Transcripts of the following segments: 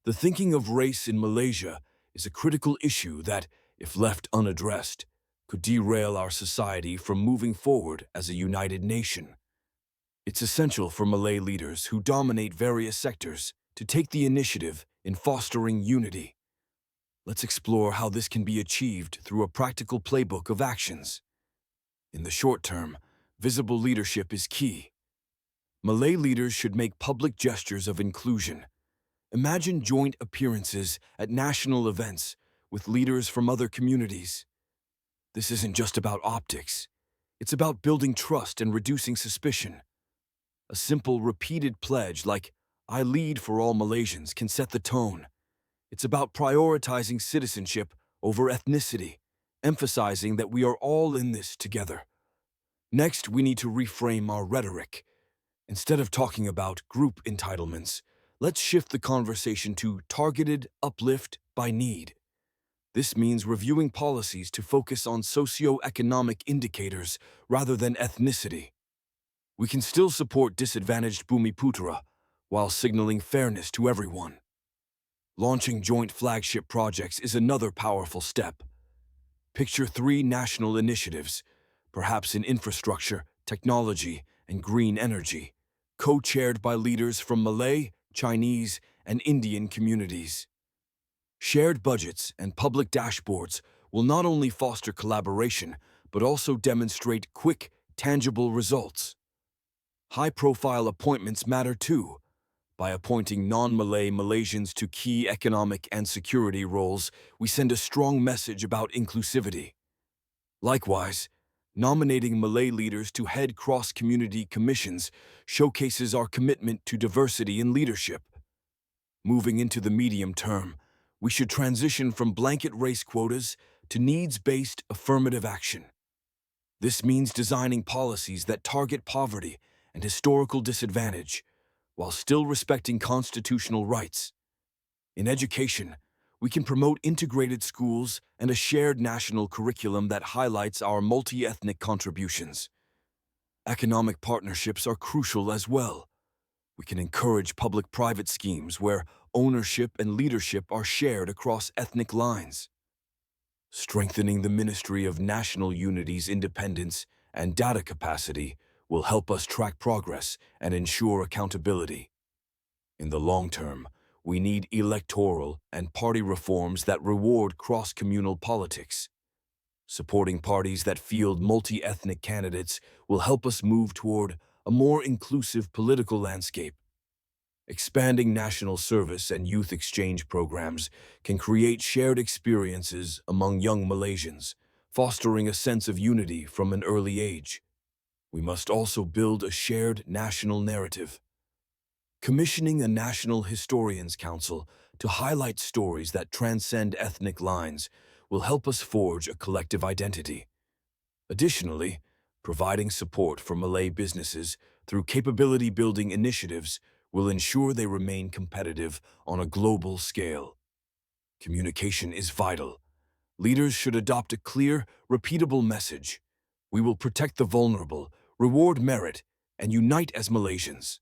The thinking of race in Malaysia is a critical issue that, if left unaddressed, could derail our society from moving forward as a united nation. It's essential for Malay leaders who dominate various sectors to take the initiative in fostering unity. Let's explore how this can be achieved through a practical playbook of actions. In the short term, visible leadership is key. Malay leaders should make public gestures of inclusion. Imagine joint appearances at national events with leaders from other communities. This isn't just about optics. It's about building trust and reducing suspicion. A simple, repeated pledge like, "I lead for all Malaysians," can set the tone. It's about prioritizing citizenship over ethnicity, emphasizing that we are all in this together. Next, we need to reframe our rhetoric. Instead of talking about group entitlements, let's shift the conversation to targeted uplift by need. This means reviewing policies to focus on socio-economic indicators rather than ethnicity. We can still support disadvantaged Bumiputera while signaling fairness to everyone. Launching joint flagship projects is another powerful step. Picture 3 national initiatives, perhaps in infrastructure, technology, and green energy, co-chaired by leaders from Malay, Chinese, and Indian communities. Shared budgets and public dashboards will not only foster collaboration, but also demonstrate quick, tangible results. High-profile appointments matter too. By appointing non-Malay Malaysians to key economic and security roles, we send a strong message about inclusivity. Likewise, nominating Malay leaders to head cross-community commissions showcases our commitment to diversity in leadership. Moving into the medium term, we should transition from blanket race quotas to needs-based affirmative action. This means designing policies that target poverty and historical disadvantage, while still respecting constitutional rights. In education, we can promote integrated schools and a shared national curriculum that highlights our multi-ethnic contributions. Economic partnerships are crucial as well. We can encourage public-private schemes where ownership and leadership are shared across ethnic lines. Strengthening the Ministry of National Unity's independence and data capacity will help us track progress and ensure accountability. In the long term, we need electoral and party reforms that reward cross-communal politics. Supporting parties that field multi-ethnic candidates will help us move toward a more inclusive political landscape. Expanding national service and youth exchange programs can create shared experiences among young Malaysians, fostering a sense of unity from an early age. We must also build a shared national narrative. Commissioning a National Historians Council to highlight stories that transcend ethnic lines will help us forge a collective identity. Additionally, providing support for Malay businesses through capability-building initiatives will ensure they remain competitive on a global scale. Communication is vital. Leaders should adopt a clear, repeatable message. We will protect the vulnerable, reward merit, and unite as Malaysians.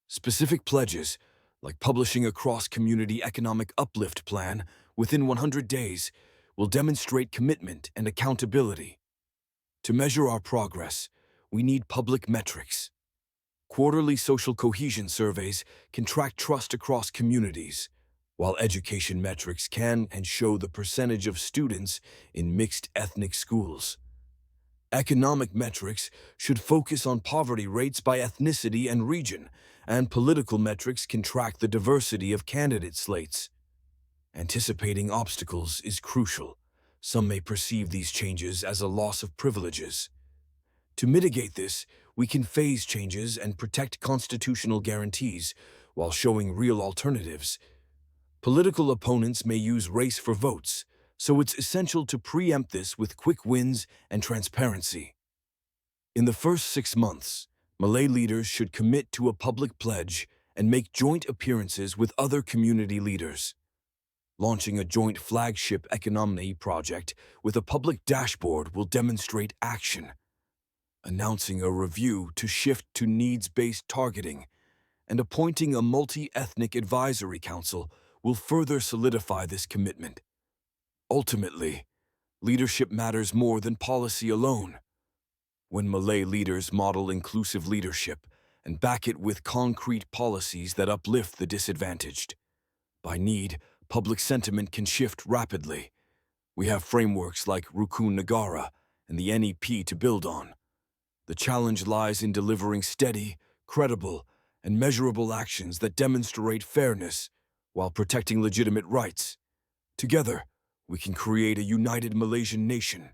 Specific pledges, like publishing a cross-community economic uplift plan within 100 days, will demonstrate commitment and accountability. To measure our progress, we need public metrics. Quarterly social cohesion surveys can track trust across communities, while education metrics can and show the percentage of students in mixed ethnic schools. Economic metrics should focus on poverty rates by ethnicity and region, and political metrics can track the diversity of candidate slates. Anticipating obstacles is crucial. Some may perceive these changes as a loss of privileges. To mitigate this, we can phase changes and protect constitutional guarantees while showing real alternatives. Political opponents may use race for votes, so it's essential to preempt this with quick wins and transparency. In the first 6 months, Malay leaders should commit to a public pledge and make joint appearances with other community leaders. Launching a joint flagship economy project with a public dashboard will demonstrate action. Announcing a review to shift to needs-based targeting and appointing a multi-ethnic advisory council will further solidify this commitment. Ultimately, leadership matters more than policy alone. When Malay leaders model inclusive leadership and back it with concrete policies that uplift the disadvantaged, by need, public sentiment can shift rapidly. We have frameworks like Rukun Negara and the NEP to build on. The challenge lies in delivering steady, credible, and measurable actions that demonstrate fairness while protecting legitimate rights. Together, we can create a united Malaysian nation